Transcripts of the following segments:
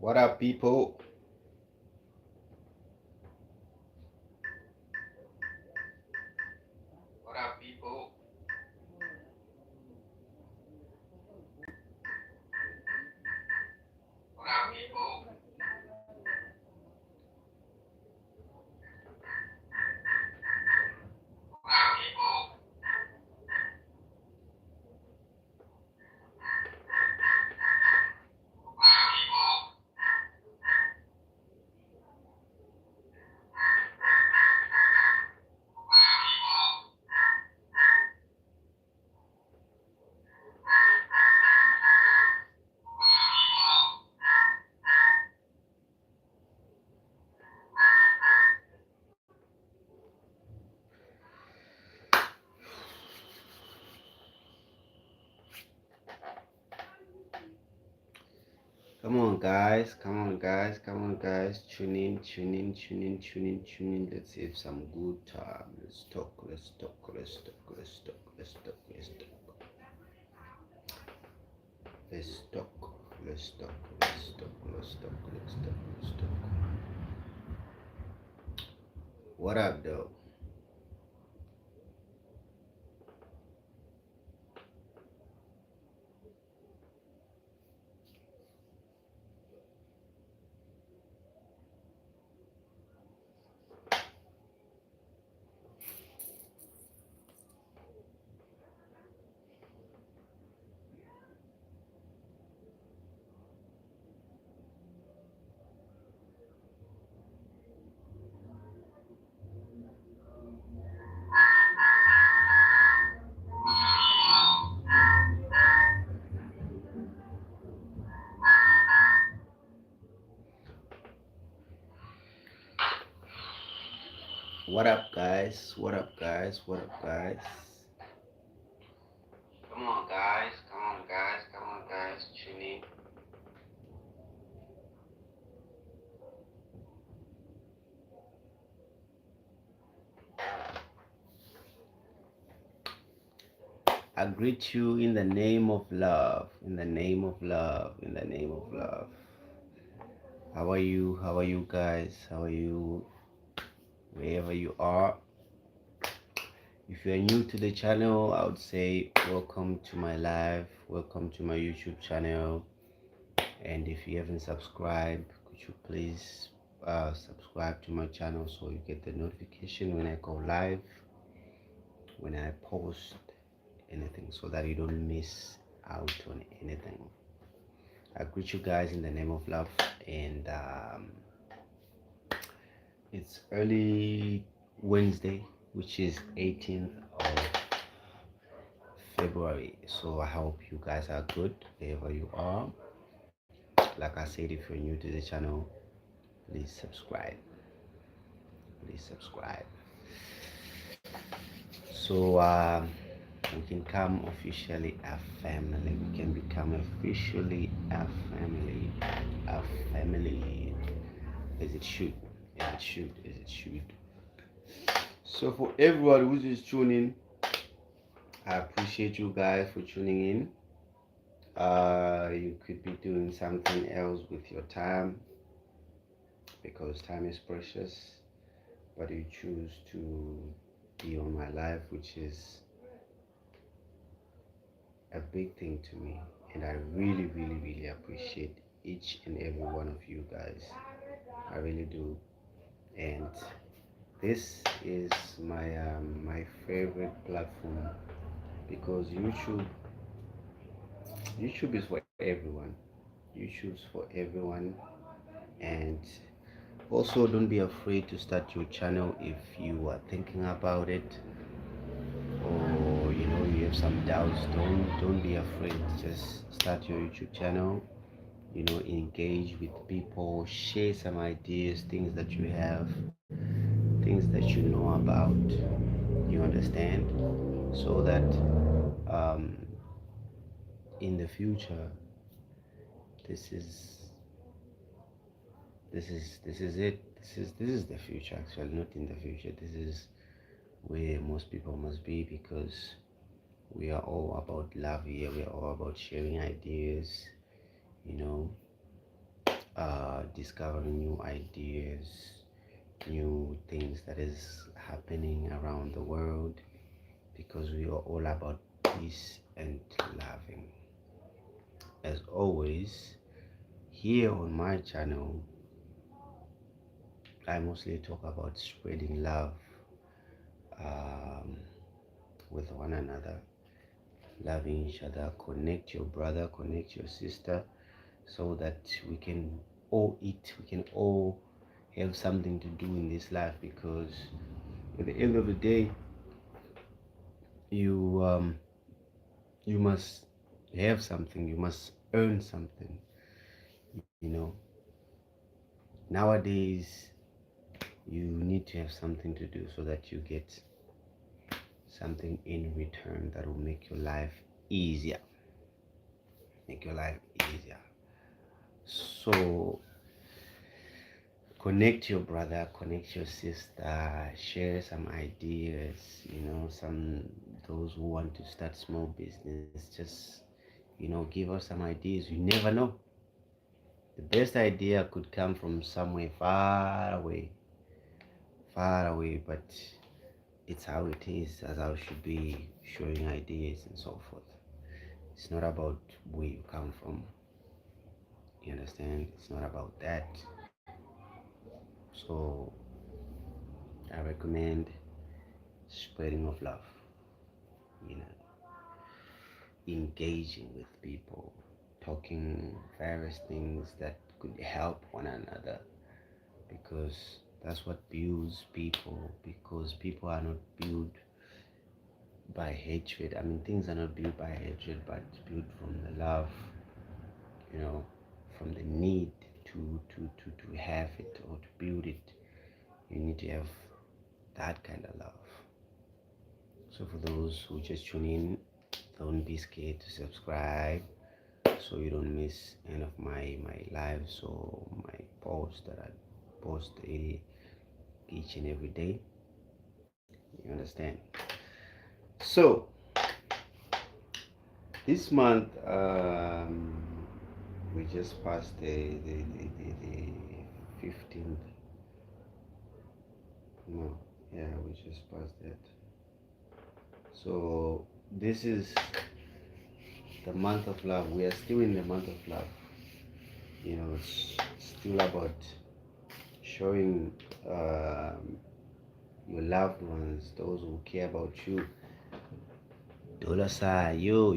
What up, people? What up, people? What up, people? What up, people? Come on, guys. Come on, guys. Come on, guys. Tune in, tune in, tune in, tune in, tune in. Let's have some good time. Let's talk, let's talk, let's talk, let's talk, let's talk, let's talk. Let's talk, let's talk, let's talk, let's talk, let's talk, let's talk. What up, though? What up, guys? What up, guys? What up, guys? Come on, guys. Come on, guys. Come on, guys. Tune in. I greet you in the name of love. In the name of love. In the name of love. How are you? How are you guys? How are you? Wherever you are. If you are new to the channel, I would say welcome to my live. Welcome to my YouTube channel. And if you haven't subscribed, could you please subscribe to my channel so you get the notification when I go live, when I post anything, so that you don't miss out on anything. I greet you guys in the name of love, and it's early Wednesday, which is 18th of February. So I hope you guys are good wherever you are. Like I said, if you're new to the channel, please subscribe. Please subscribe. So we can come officially a family. We can become officially a family. A family. As it should. As it should. As it should. So for everyone who's just tuning, I appreciate you guys for tuning in. You could be doing something else with your time because time is precious, but you choose to be on my life, which is a big thing to me, and I really, really, really appreciate each and every one of you guys. I really do, and this is my favorite platform because YouTube is for everyone. YouTube's for everyone, and also don't be afraid to start your channel if you are thinking about it, or you have some doubts. Don't be afraid. Just start your YouTube channel. Engage with people, share some ideas, things that you have, things that you know about, you understand, so that um, in the future, this is this is it. This is the future, actually, not in the future. This is where most people must be, because we are all about love here. We are all about sharing ideas, you know discovering new ideas, new things that is happening around the world, because we are all about peace and loving. As always, here on my channel, I mostly talk about spreading love, um, with one another, loving each other. Connect your brother, connect your sister, so that we can all eat, we can all have something to do in this life. Because at the end of the day, you you must have something, you must earn something. You know, nowadays you need to have something to do so that you get something in return that will make your life easier, make your life easier. So connect your brother, connect your sister, share some ideas, some, those who want to start small business, just, give us some ideas. You never know, the best idea could come from somewhere far away, but it's how it is, as I should be showing ideas and so forth. It's not about where you come from, you understand? It's not about that. So I recommend spreading of love, you know, engaging with people, talking various things that could help one another, because that's what builds people. Because people are not built by hatred. I mean, things are not built by hatred, but built from the love, you know, from the need to have it or to build it. You need to have that kind of love. So for those who just tune in, don't be scared to subscribe, so you don't miss any of my lives or my posts that I post each and every day. You understand? So this month, we just passed the 15th. No, yeah, we just passed that. So this is the month of love. We are still in the month of love. It's still about showing, your loved ones, those who care about you. Dollar sign, yo,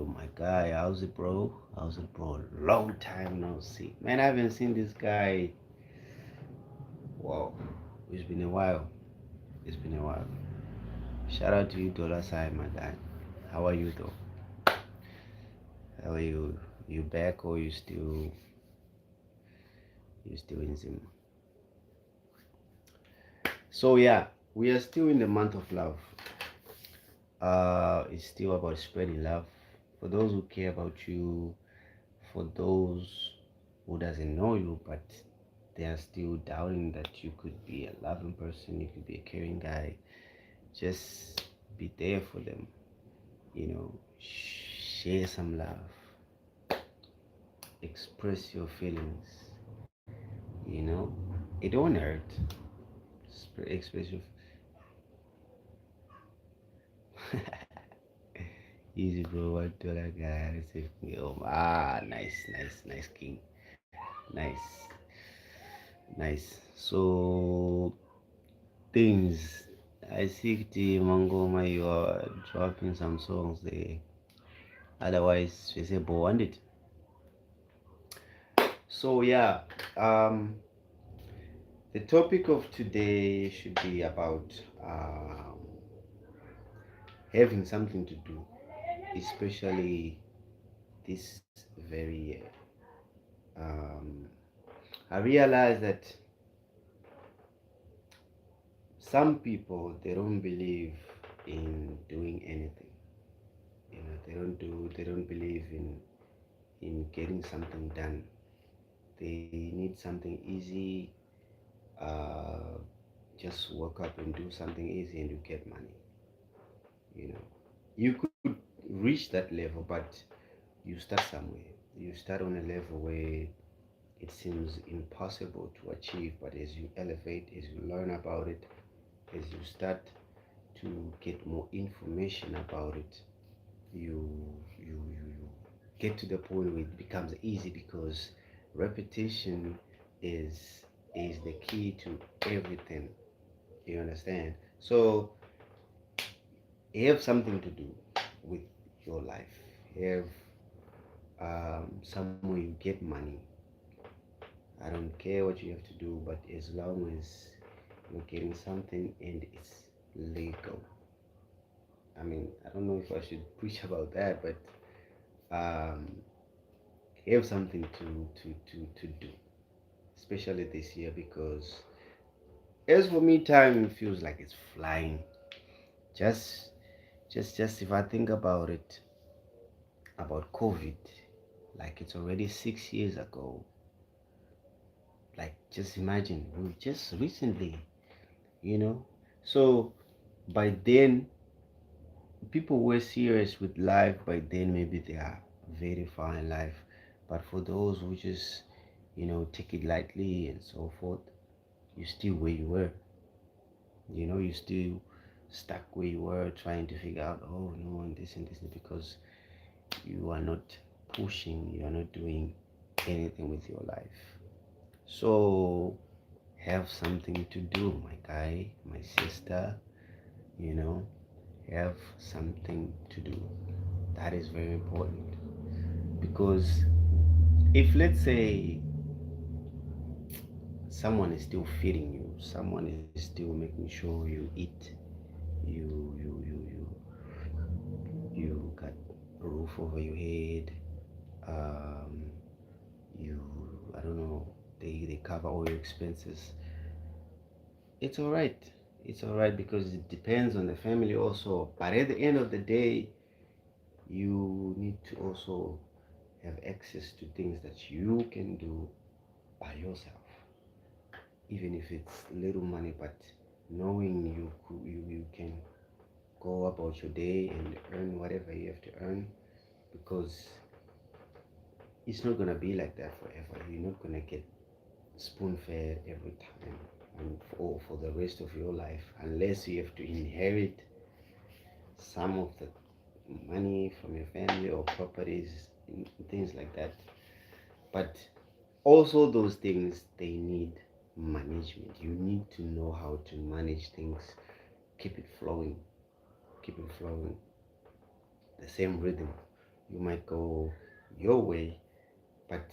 my guy. How's it, bro? How's it, bro? Long time no see. Man, I haven't seen this guy. Wow, it's been a while. It's been a while. Shout out to you, Dollar sign, my guy. How are you, though? How are you? You back, or you still in Zim? So yeah, we are still in the month of love. It's still about spreading love for those who care about you, for those who doesn't know you, but they are still doubting that you could be a loving person, you could be a caring guy. Just be there for them, share some love, express your feelings, you know, it don't hurt. Express your easy, bro. $1 guy. Receive me. Oh, nice, nice, nice, king. Nice, nice. So things. I see the Mangoma, you are dropping some songs there. Otherwise, we say bonded. So yeah, um, the topic of today should be about, having something to do, especially this very year. Um, I realize that some people, they don't believe in doing anything. They don't believe in getting something done. They need something easy. Uh, just work up and do something easy and you get money. You could reach that level, but you start somewhere. You start on a level where it seems impossible to achieve. But as you elevate, as you learn about it, as you start to get more information about it, you you get to the point where it becomes easy, because repetition is the key to everything. You understand? So have something to do with your life. Have somewhere you get money. I don't care what you have to do, but as long as you're getting something and it's legal. I mean, I don't know if I should preach about that, but um, have something to do, especially this year, because as for me, time feels like it's flying. Just, just if I think about it, about COVID, like it's already 6 years ago. Like, just imagine, we just recently, you know. So by then, people were serious with life. By then, maybe they are very far in life. But for those who just, take it lightly and so forth, you still where you were. You still stuck where you were, trying to figure out, oh no, and this, because you are not pushing, you are not doing anything with your life. So have something to do, my guy, my sister, you know, have something to do. That is very important, because if, let's say, someone is still feeding you, someone is still making sure you eat, you got a roof over your head, um, you, I don't know, they cover all your expenses, it's all right. It's all right, because it depends on the family also. But at the end of the day, you need to also have access to things that you can do by yourself, even if it's little money. But knowing you can go about your day and earn whatever you have to earn, because it's not gonna be like that forever. You're not gonna get spoon fed every time and for the rest of your life, unless you have to inherit some of the money from your family or properties and things like that. But also those things, they need management. You need to know how to manage things, keep it flowing, keep it flowing, the same rhythm. You might go your way, but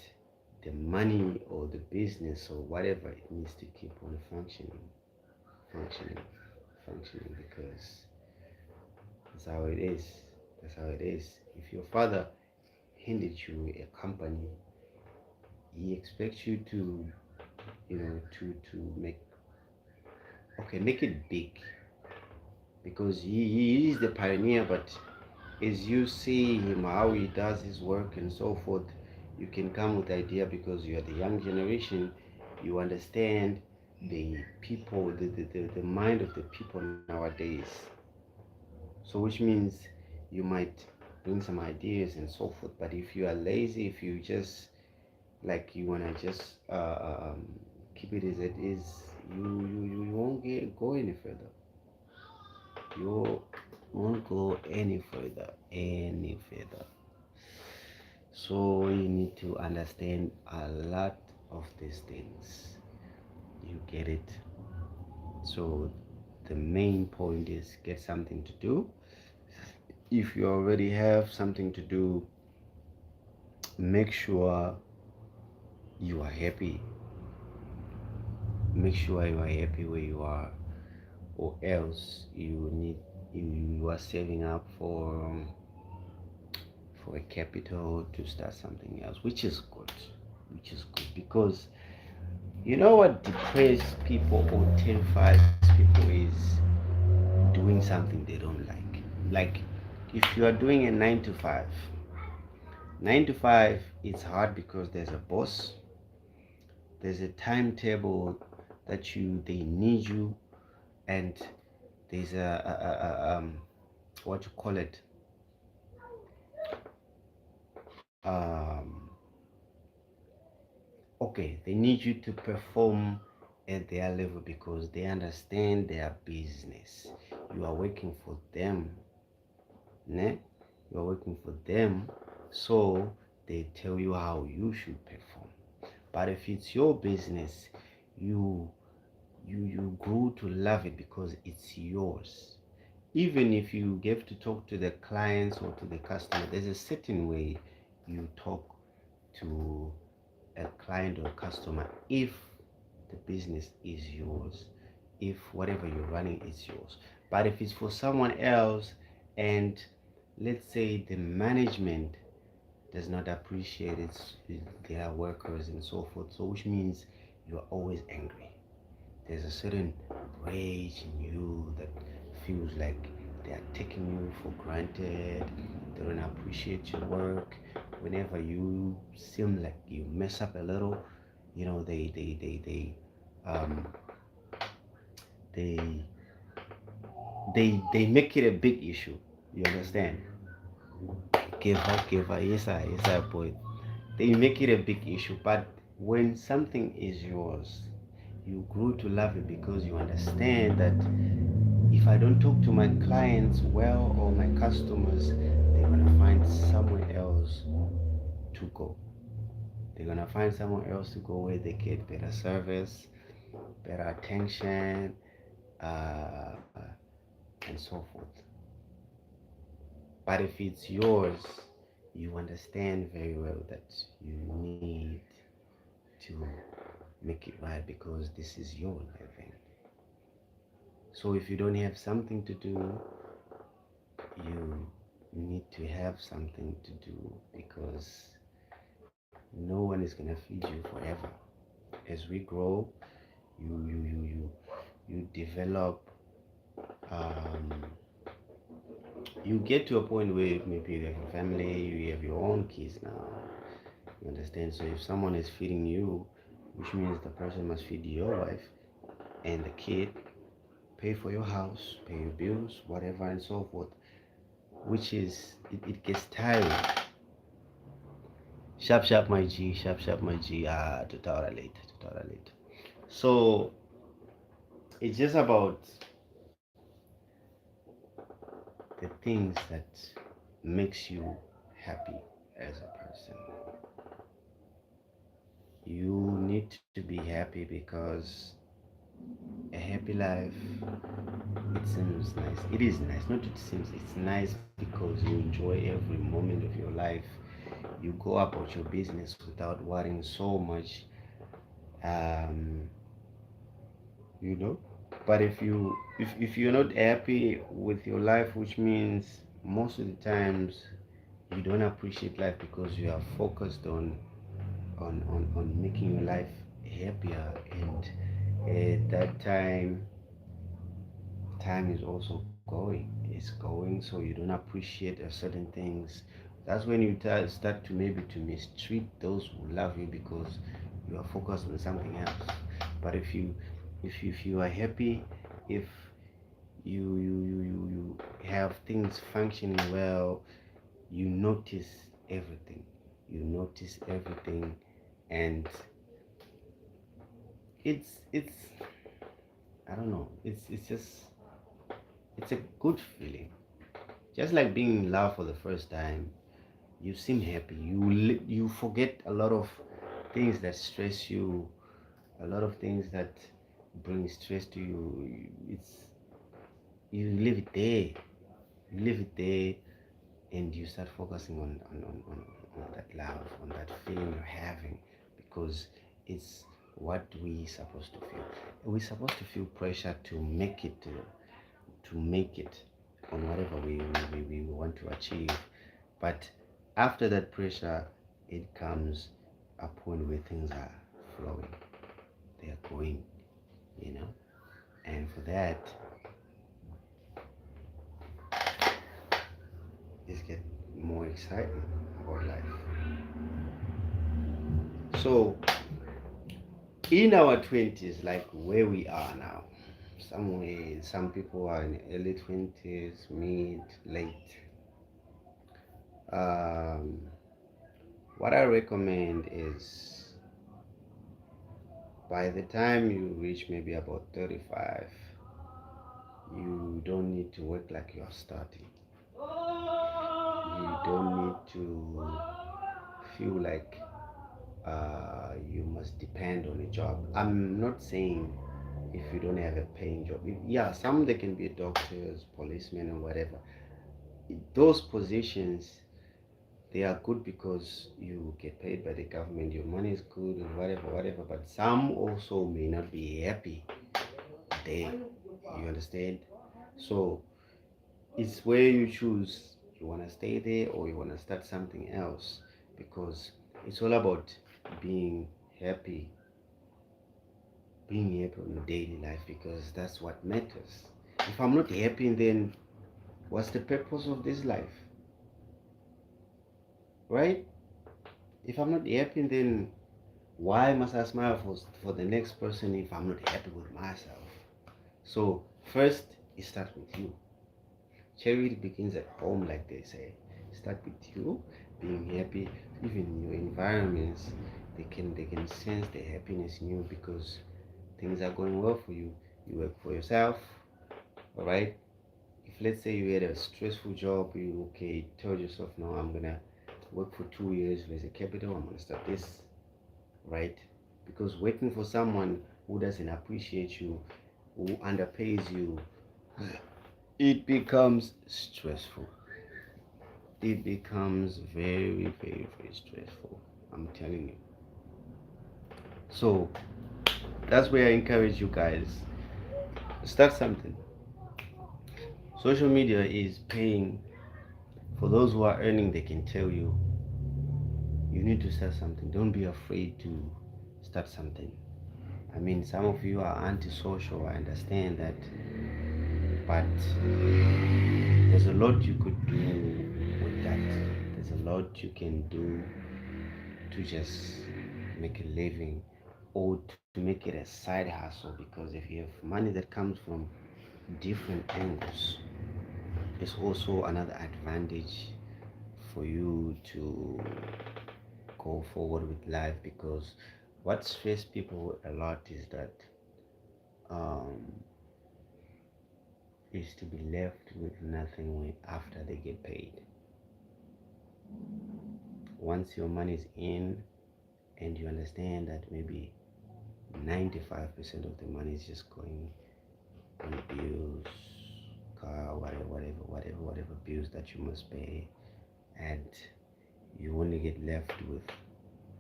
the money or the business or whatever, it needs to keep on functioning, functioning, because that's how it is. That's how it is. If your father handed you a company, he expects you to, to make it big, because he is the pioneer. But as you see him, how he does his work and so forth, you can come with idea, because you are the young generation. You understand the people, the mind of the people nowadays. So which means you might bring some ideas and so forth. But if you are lazy, if you just, like, you wanna just keep it as it is, you won't go any further. You won't go any further. So you need to understand a lot of these things. You get it? So the main point is, get something to do. If you already have something to do, make sure you are happy. Make sure you are happy where you are, or else you are saving up for a capital to start something else, which is good. Because you know what depresses people or terrifies people is doing something they don't like. Like, if you are doing a 9 to 5, 9 to 5, it's hard, because there's a boss, there's a timetable that they need you, and there's what you call it, um Okay, they need you to perform at their level because they understand their business. You are working for them, ne? You are working for them, so they tell you how you should perform. But if it's your business, you you grow to love it because it's yours. Even if you get to talk to the clients or to the customer, there's a certain way you talk to a client or customer if the business is yours, if whatever you're running is yours. But if it's for someone else, and let's say the management does not appreciate their workers and so forth, so which means you are always angry. There's a certain rage in you that feels like they are taking you for granted. They don't appreciate your work. Whenever you seem like you mess up a little, you know um they they make it a big issue. You understand? Yes, I boy. They make it a big issue, but when something is yours, you grow to love it because you understand that if I don't talk to my clients well or my customers, they're gonna find somewhere else to go. They're gonna find somewhere else to go where they get better service, better attention, uh, and so forth. But if it's yours, you understand very well that you need to make it right because this is your living. So if you don't have something to do, you need to have something to do because no one is gonna feed you forever. As we grow, you develop. Um, you get to a point where maybe you have a family, you have your own kids now. You understand? So if someone is feeding you, which means the person must feed your wife and the kid, pay for your house, pay your bills, whatever, and so forth. Which is it gets tiring. Sharp my G, sharp my G. Tutorial later, tutorial later. So it's just about the things that makes you happy as a person. You need to be happy because a happy life, it seems nice. It is nice. Not it seems, it's nice because you enjoy every moment of your life. You go about your business without worrying so much. Um, you know. But if you're not happy with your life, which means most of the times you don't appreciate life because you are focused on making your life happier, and at that time is also going. It's going, so you don't appreciate certain things. That's when you start to maybe to mistreat those who love you because you are focused on something else. But if you are happy, if you have things functioning well, you notice everything. You notice everything, and it's I don't know. It's just it's a good feeling. Just like being in love for the first time, you seem happy. You forget a lot of things that stress you, a lot of things that bring stress to you. It's you leave it there. You leave it there, and you start focusing on that love, on that feeling you're having, because it's what we supposed to feel. We're supposed to feel pressure to make it on whatever we want to achieve. But after that pressure, it comes a point where things are flowing, they are going, you know. And for that, it's get more excitement about life. So in our 20s, like where we are now, somewhere, some people are in early 20s, mid, late. Um, what I recommend is By the time you reach maybe about 35, you don't need to work like you're starting. You don't need to feel like you must depend on a job. I'm not saying if you don't have a paying job. Yeah, some they can be doctors, policemen, or whatever. Those positions, they are good because you get paid by the government. Your money is good and whatever, whatever. But some also may not be happy there. You understand? So it's where you choose. You want to stay there or you want to start something else, because it's all about being happy, being happy in your daily life, because that's what matters. If I'm not happy, then what's the purpose of this life, right? If I'm not happy, then why must I smile for the next person if I'm not happy with myself? So first, it starts with you. Charity begins at home, like they say. Start with you being happy. Even in your environments, they can sense the happiness in you because things are going well for you. You work for yourself, all right? If let's say you had a stressful job, you told yourself, no, I'm gonna work for 2 years, raise a capital, I'm gonna start this, right? Because working for someone who doesn't appreciate you, who underpays you, it becomes stressful. It becomes very, very, very stressful. I'm telling you. So that's where I encourage you guys. Start something. Social media is paying. For those who are earning, they can tell you you need to start something. Don't be afraid to start something. I mean, some of you are antisocial. I understand that, but there's a lot you could do with that. There's a lot you can do to just make a living or to make it a side hustle, because if you have money that comes from different angles, it's also another advantage for you to go forward with life, because what stresses people a lot um, is to be left with nothing after they get paid. Once your money is in and you understand that maybe 95% of the money is just going on bills, car, whatever bills that you must pay, and you only get left with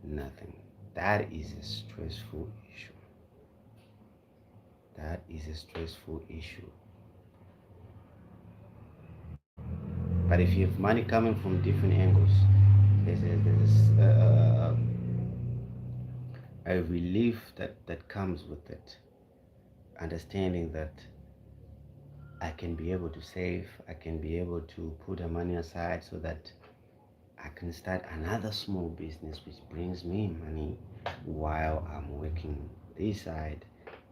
nothing. That is a stressful issue. That is a stressful issue. But if you have money coming from different angles, there's a relief that comes with it. Understanding that I can be able to save, I can be able to put the money aside so that I can start another small business which brings me money while I'm working this side.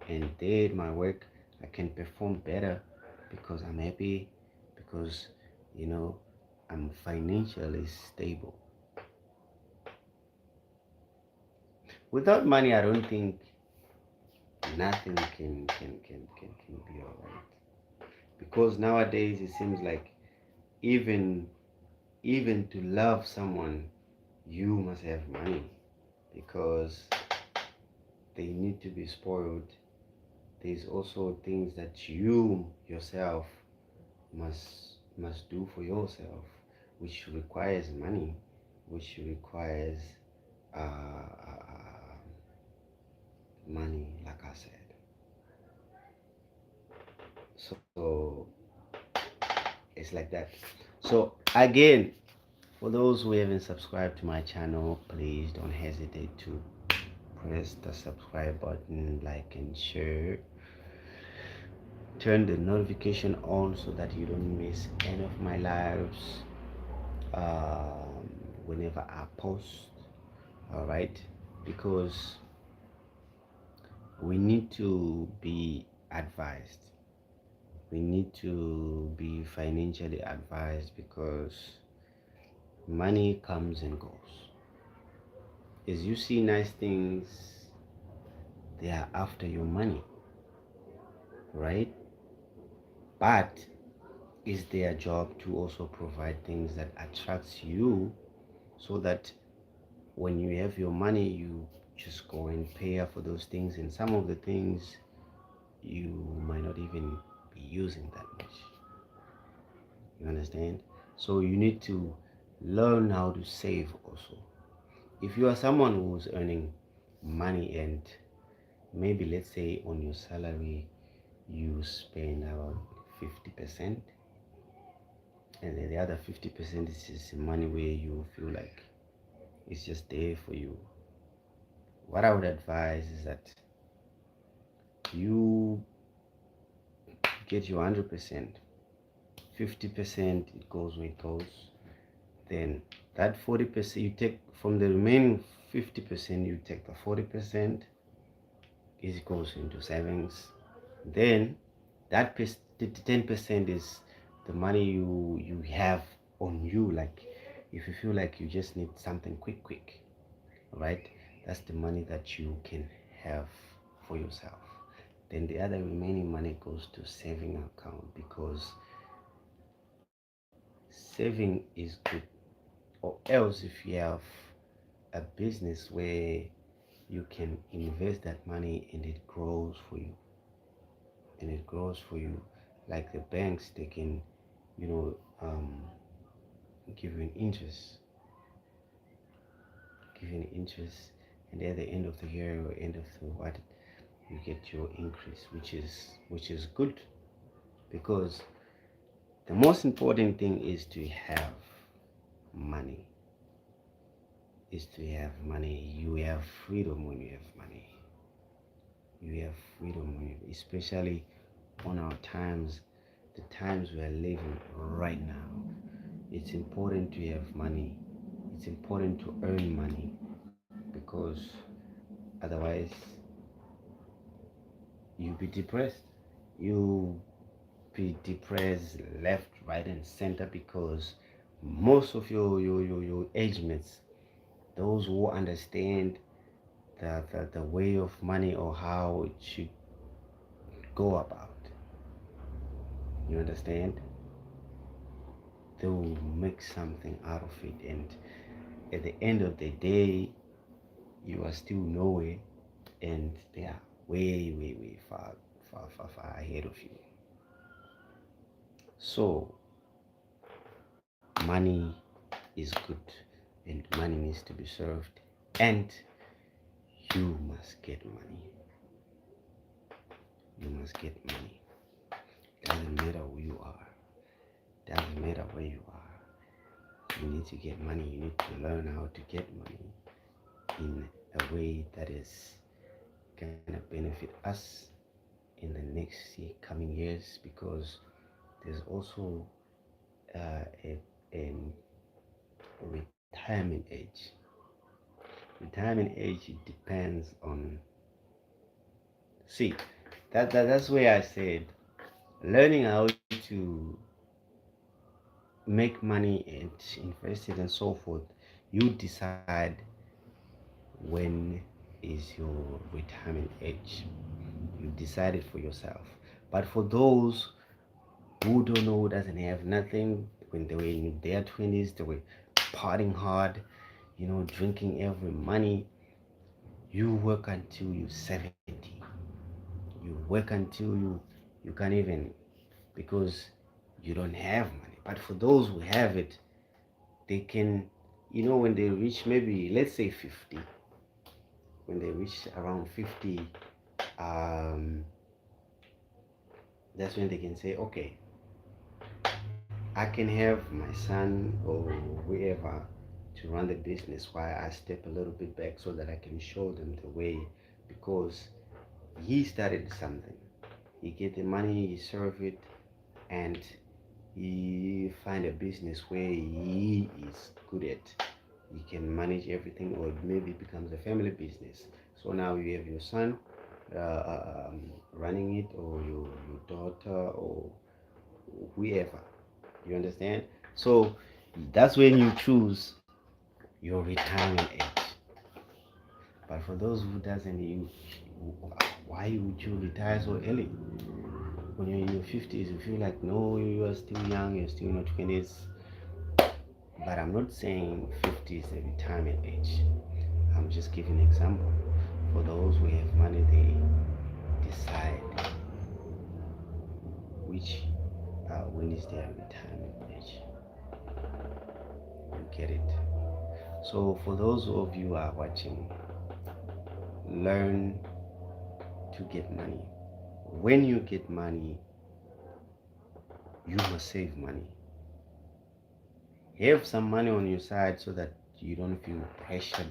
And there, my work, I can perform better because I'm happy, because you know I'm financially stable. Without money, I don't think nothing can be alright. Because nowadays it seems like even even to love someone, you must have money, because they need to be spoiled. There's also things that you yourself must do for yourself, which requires money, which requires money, like I said. So it's like that. So again, for those who haven't subscribed to my channel, please don't hesitate to press the subscribe button, like and share. Turn the notification on so that you don't miss any of my lives um, whenever I post. All right, because we need to be advised. We need to be financially advised, because money comes and goes. As you see nice things They are after your money, right? But it's their job to also provide things that attracts you, so that when you have your money, you just go and pay up for those things, and some of the things you might not even be using that much. You understand? So you need to learn how to save also. If you are someone who's earning money, and maybe let's say on your salary you spend about 50%, and then the other 50% is just money where you feel like it's just there for you. What I would advise is that you get your 100%. 50% it goes where it goes. Then that 40% you take from the remaining 50%, you take the 40%, it goes into savings. Then that 10% is the money you have on you, like if you feel like you just need something quick, right? That's the money that you can have for yourself. Then the other remaining money goes to saving account, because saving is good. Or else if you have a business where you can invest that money and it grows for you, like the banks, they can, you know, give you an interest, and at the end of the year or end of the what, you get your increase, which is good, because the most important thing is to have money. You have freedom when you have money. You have freedom when you, especially on our times, the times we are living right now. It's important to have money. It's important to earn money, because otherwise you'll be depressed. You be depressed left, right, and center, because most of your age mates, those who understand the way of money or how it should go about, you understand, they will make something out of it, and at the end of the day you are still nowhere, and they are way far ahead of you. So money is good, and money needs to be served, and you must get money. You must get money. Doesn't matter who you are, doesn't matter where you are. You need to get money. You need to learn how to get money in a way that is gonna benefit us in the next coming years, because there's also a retirement age. Retirement age, it depends on, see, that's where I said learning how to make money and invest it and so forth. You decide when is your retirement age. You decide it for yourself. But for those who don't know, who doesn't have nothing, when they were in their 20s, they were partying hard, drinking every money. You work until you're 70. You work until you can't even, because you don't have money. But for those who have it, they can, when they reach, maybe let's say 50, when they reach around 50, um, that's when they can say, okay, I can have my son or whoever to run the business while I step a little bit back, so that I can show them the way, because he started something. He get the money, he serve it, and he find a business where he is good at. He can manage everything, or maybe it becomes a family business. So now you have your son running it, or your daughter, or whoever. You understand? So that's when you choose your retirement age. But for those who doesn't, why would you retire so early? When you're in your 50s, you feel like, no, you are still young, you're still in your 20s. But I'm not saying 50 is the retirement age. I'm just giving an example. For those who have money, they decide which when is their retirement age. You get it? So for those of you who are watching, learn to get money. When you get money, you must save money. Have some money on your side so that you don't feel pressured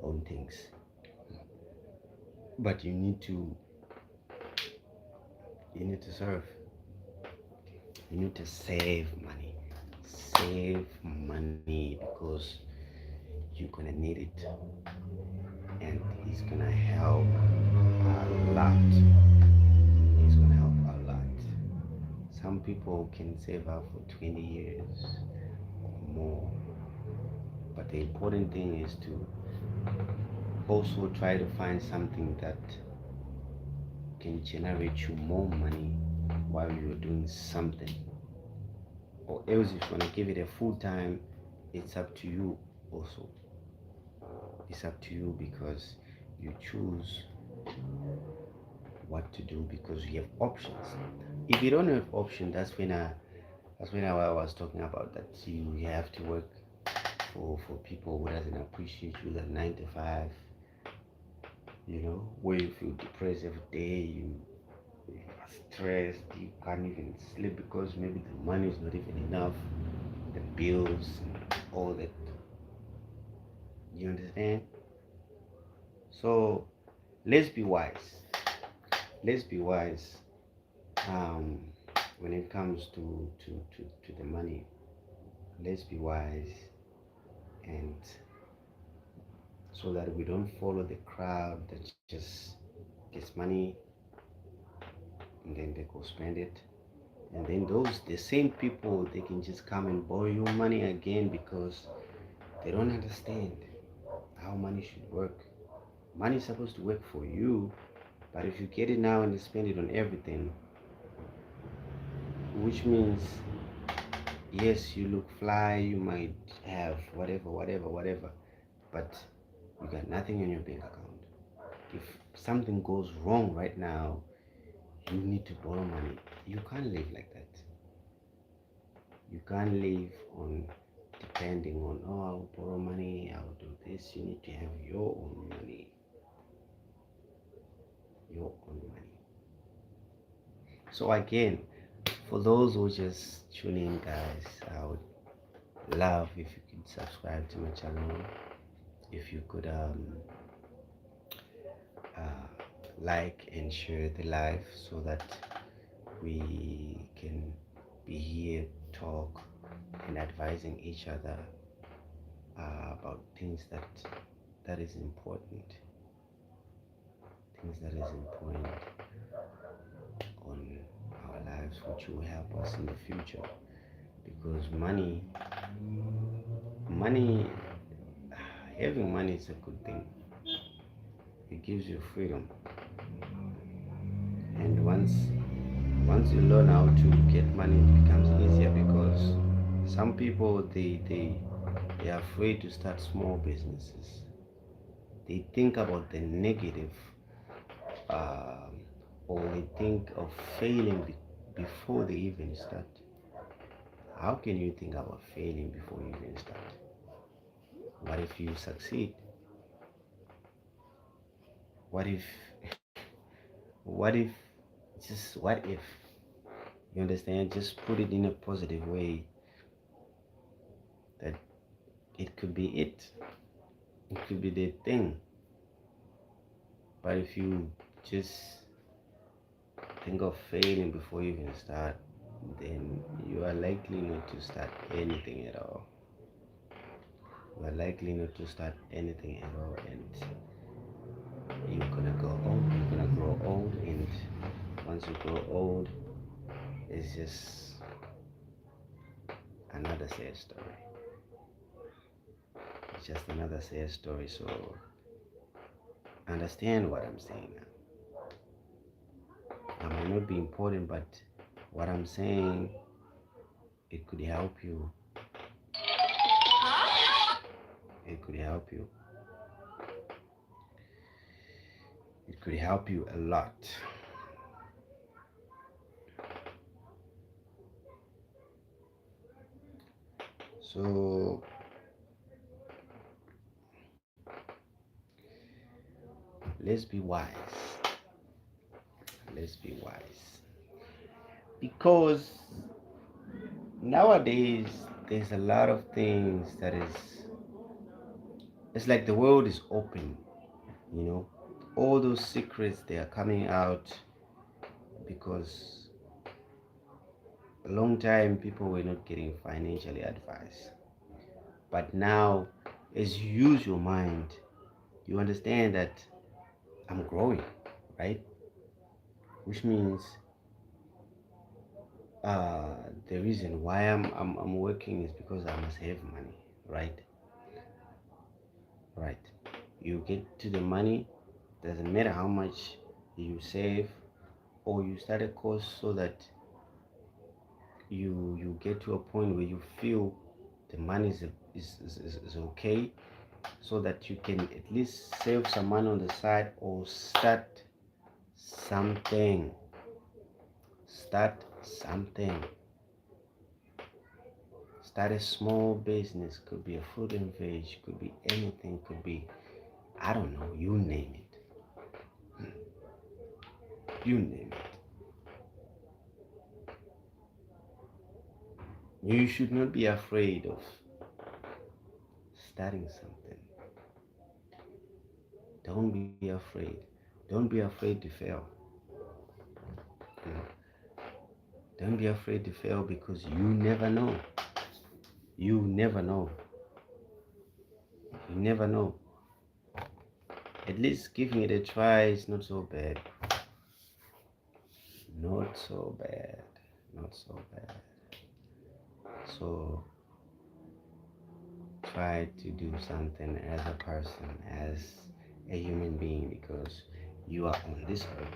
on things. But you need to serve. You need to save money. Save money because you're gonna need it, and it's gonna help a lot. It's gonna help a lot. Some people can save up for 20 years or more, but the important thing is to also try to find something that can generate you more money while you're doing something. Or else, if you want to give it a full time, it's up to you also. It's up to you because you choose what to do because you have options. If you don't have options, that's when I was talking about that you have to work for people who doesn't appreciate you, that 9 to 5, where you feel depressed every day, you are stressed, you can't even sleep because maybe the money is not even enough, the bills and all that. You understand? So let's be wise. Let's be wise um, when it comes to the money. Let's be wise, and so that we don't follow the crowd that just gets money and then they go spend it. And then the same people, they can just come and borrow you money again because they don't understand how money should work. Money is supposed to work for you, but if you get it now and you spend it on everything, which means, yes, you look fly, you might have whatever, but you got nothing in your bank account. If something goes wrong right now, you need to borrow money. You can't live like that. You can't live on depending on, oh, I'll borrow money, I'll do this. You need to have your own money. Your own money. So again, for those who just tune in, guys, I would love if you could subscribe to my channel. If you could uh, like and share the live so that we can be here, talk and advising each other about things that is important, on our lives, which will help us in the future. Because money, having money is a good thing. It gives you freedom, and once you learn how to get money, it becomes easier because some people they are afraid to start small businesses. They think about the negative, uh, or they think of failing before they even start. How can you think about failing before you even start? What if you succeed? What if, what if, just what if? You understand? Just put it in a positive way that it could be it. It could be the thing. But if you just think of failing before you even start, then you are likely not to start anything at all. You are likely not to start anything at all, and you're gonna go old. You're gonna grow old, and once you grow old, it's just another sad story. It's just another sad story. So understand what I'm saying now. I might not be important, but what I'm saying, it could help you. It could help you. It could help you a lot. So let's be wise. Let's be wise. Because nowadays there's a lot of things that is, it's like the world is open, you know. All those secrets, they are coming out because a long time people were not getting financially advice. But now, as you use your mind, you understand that I'm growing, right? Which means uh, the reason why I'm working is because I must have money, right? Right. You get to the money, doesn't matter how much you save or you start a course so that you get to a point where you feel the money is okay, so that you can at least save some money on the side or start something. Start something. Start a small business. Could be a fruit and veg, could be anything, could be, I don't know, you name it. You name it. You should not be afraid of starting something. Don't be afraid. Don't be afraid to fail. You know? Don't be afraid to fail because you never know. You never know. You never know. At least giving it a try is not so bad. Not so bad. Not so bad. So try to do something as a person, as a human being, because you are on this earth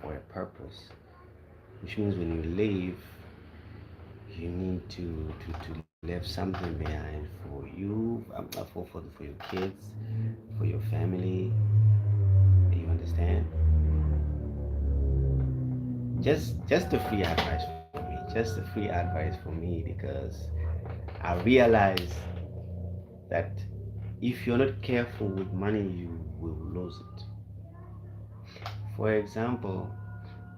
for a purpose. Which means when you leave, you need to leave something behind for you, for your kids, for your family. You understand? Just a free advice for me. Just a free advice for me because I realize that if you're not careful with money, you will lose it. For example,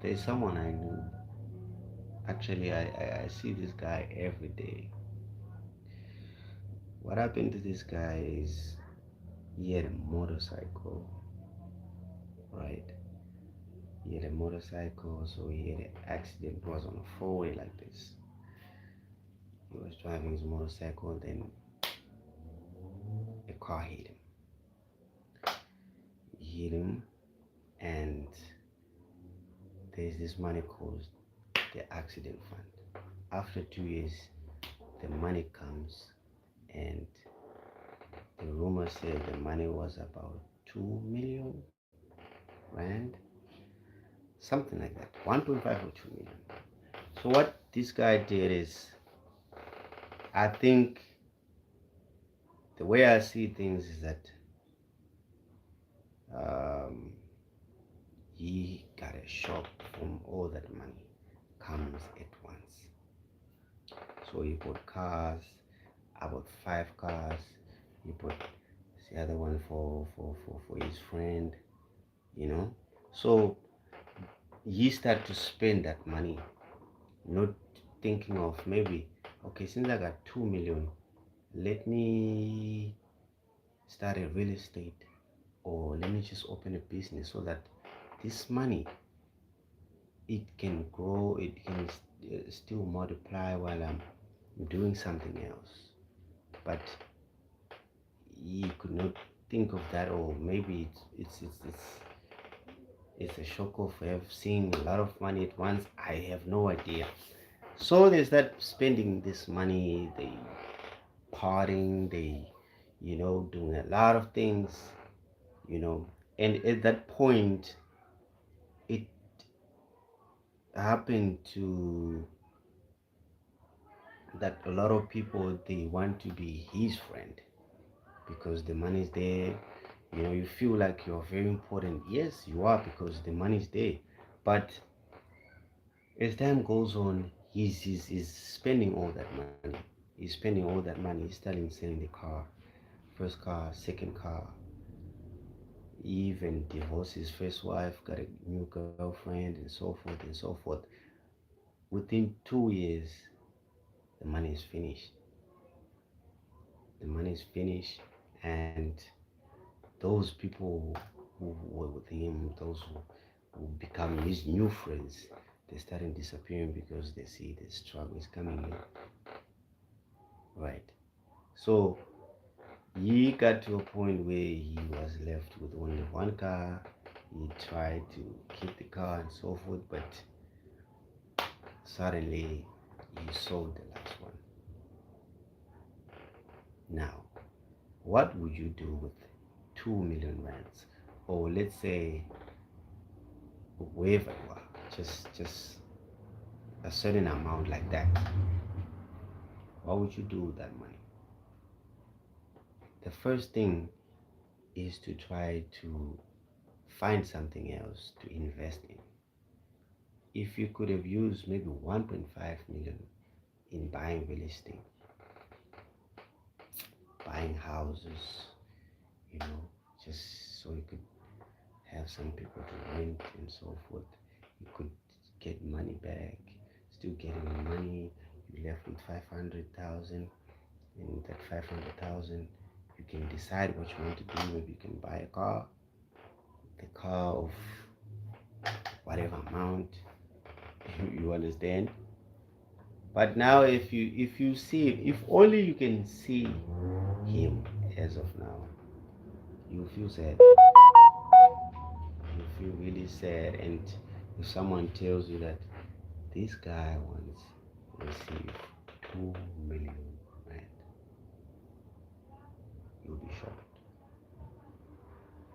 there's someone I knew. Actually, I see this guy every day. What happened to this guy is he had a motorcycle, right? He had a motorcycle, so he had an accident. It was on a four-way like this. He was driving his motorcycle, then a car hit him. Hit him, and there's this money called the accident fund. After 2 years, the money comes, and the rumor said the money was about 2 million rand, something like that, 1.5 or 2 million. So what this guy did is, I think the way I see things is that um, he got a shock from all that money comes at once. So he bought cars, about 5 cars. He bought the other one for his friend, you know. So he started to spend that money, not thinking of maybe, okay, since I got 2 million, let me start a real estate, or let me just open a business so that this money, it can grow, it can still multiply while I'm doing something else. But he could not think of that, or maybe it's a shock of have seeing a lot of money at once. I have no idea. So they start spending this money, they partying, they, doing a lot of things, you know. And at that point, it happened to that a lot of people they want to be his friend because the money is there. You know, you feel like you're very important. Yes, you are because the money is there. But as time goes on, he's spending all that money. He's spending all that money. He's starting selling the car, first car, second car. He even divorced his first wife, got a new girlfriend, and so forth and so forth. Within 2 years, the money is finished. The money is finished, and those people who were with him, those who become his new friends, they started disappearing because they see the struggle is coming in. Right. So he got to a point where he was left with only one car. He tried to keep the car and so forth, but suddenly he sold the last one. Now, what would you do with 2 million rands? Or let's say wherever you are, just a certain amount like that. What would you do with that money? The first thing is to try to find something else to invest in. If you could have used maybe 1.5 million in buying real estate, buying houses, you know, just so you could have some people to rent and so forth, you could get money back, still getting money. You left with 500,000. In that 500,000, you can decide what you want to do. Maybe you can buy a car, the car of whatever amount, you understand. But now if you see, if only you can see him as of now, you feel sad. You feel really sad. And if someone tells you that this guy wants receive 2 million rand, you'll be shocked.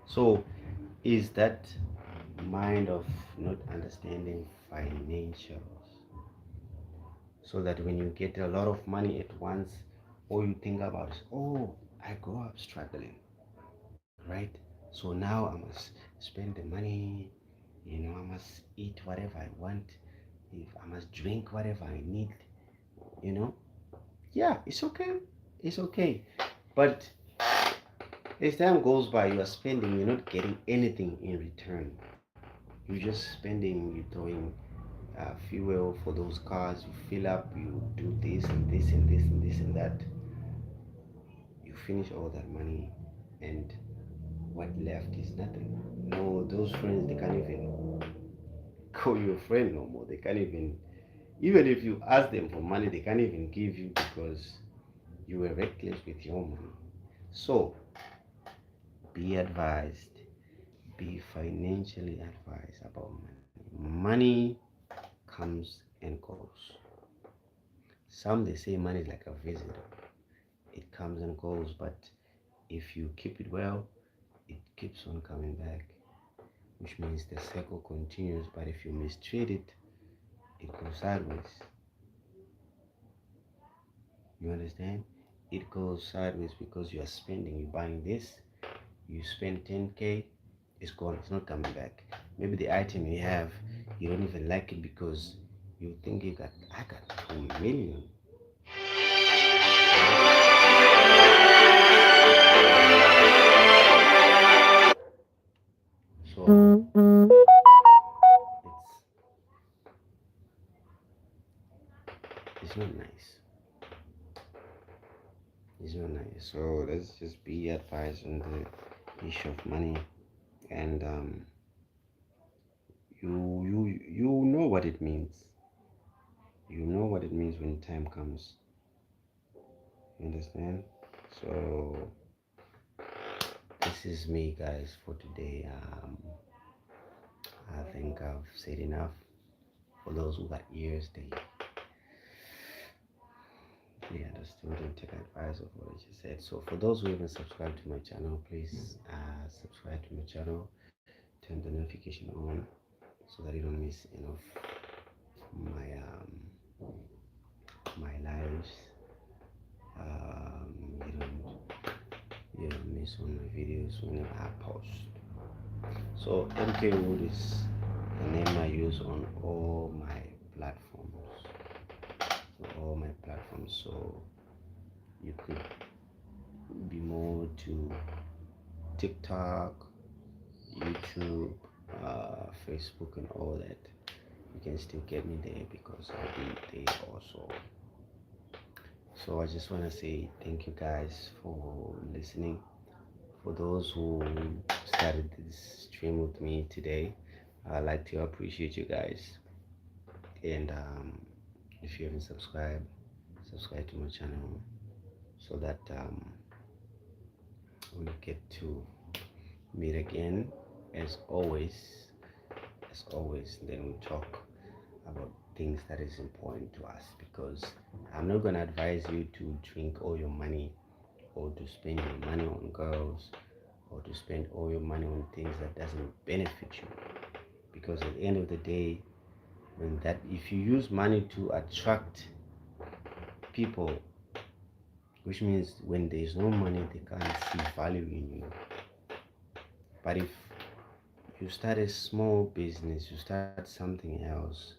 So is that mind of not understanding financials, so that when you get a lot of money at once, all you think about is, oh, I grew up struggling, right? So now I must spend the money, I must eat whatever I want, if I must drink whatever I need, you know. Yeah, it's okay. It's okay. But as time goes by, you are spending, you're not getting anything in return. You're just spending, you're throwing fuel for those cars, you fill up, you do this and this and this and this and that. You finish all that money, and what left is nothing. No, those friends, they can't even call you a friend no more. They can't even if you ask them for money, they can't even give you because you were reckless with your money. So, be advised, be financially advised about money. Money comes and goes. Some they say money is like a visitor. It comes and goes, but if you keep it well, it keeps on coming back, which means the cycle continues. But if you mistreat it, it goes sideways. You understand? It goes sideways because you are spending, you're buying this, you spend 10K, it's gone, it's not coming back. Maybe the item you have, you don't even like it because you think I got 2 million. So it's not nice. It's not nice. So let's just be advised on the issue of money, and you know what it means. You know what it means when time comes. You understand? So this is me, guys, for today. I think I've said enough. For those who got ears, they understood and take advice of what I just said. So for those who haven't subscribed to my channel, please subscribe to my channel, turn the notification on so that you don't miss enough my my lives. You don't miss on my videos whenever I post. So MK Hood is the name I use on all my platforms. So you could be more to TikTok, YouTube, Facebook, and all that. You can still get me there because I'll be there also. So I just want to say thank you guys for listening. For those who started this stream with me today, I'd like to appreciate you guys. And if you haven't subscribed, subscribe to my channel so that we'll get to meet again. As always, then we talk about things that is important to us, because I'm not gonna advise you to drink all your money or to spend your money on girls or to spend all your money on things that doesn't benefit you, because at the end of the day, if you use money to attract people, which means when there's no money they can't see value in you. But if you start a small business, you start something else,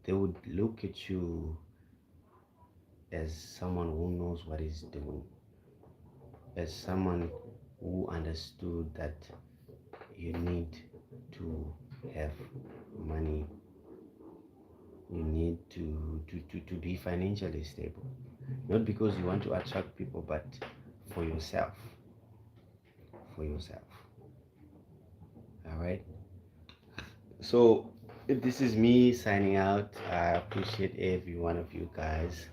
they would look at you as someone who knows what he's doing, as someone who understood that you need to have money, you need to be financially stable, not because you want to attract people, but for yourself. All right, so this is me signing out. I appreciate every one of you guys.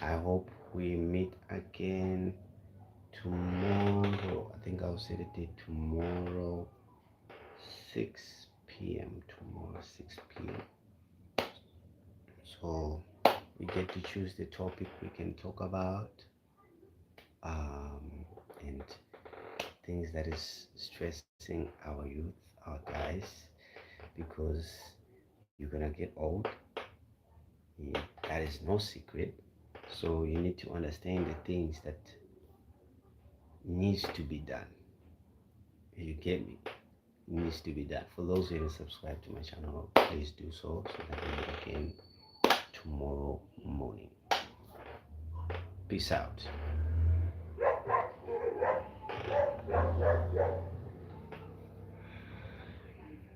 I hope we meet again tomorrow. I think I'll say the date tomorrow, 6 p.m. Tomorrow, 6 p.m. So we get to choose the topic we can talk about, and things that is stressing our youth, our guys, because you're gonna get old. Yeah, that is no secret. So you need to understand the things that needs to be done. You get me? It needs to be done. For those who haven't subscribed to my channel, please do so that we meet again tomorrow morning. Peace out.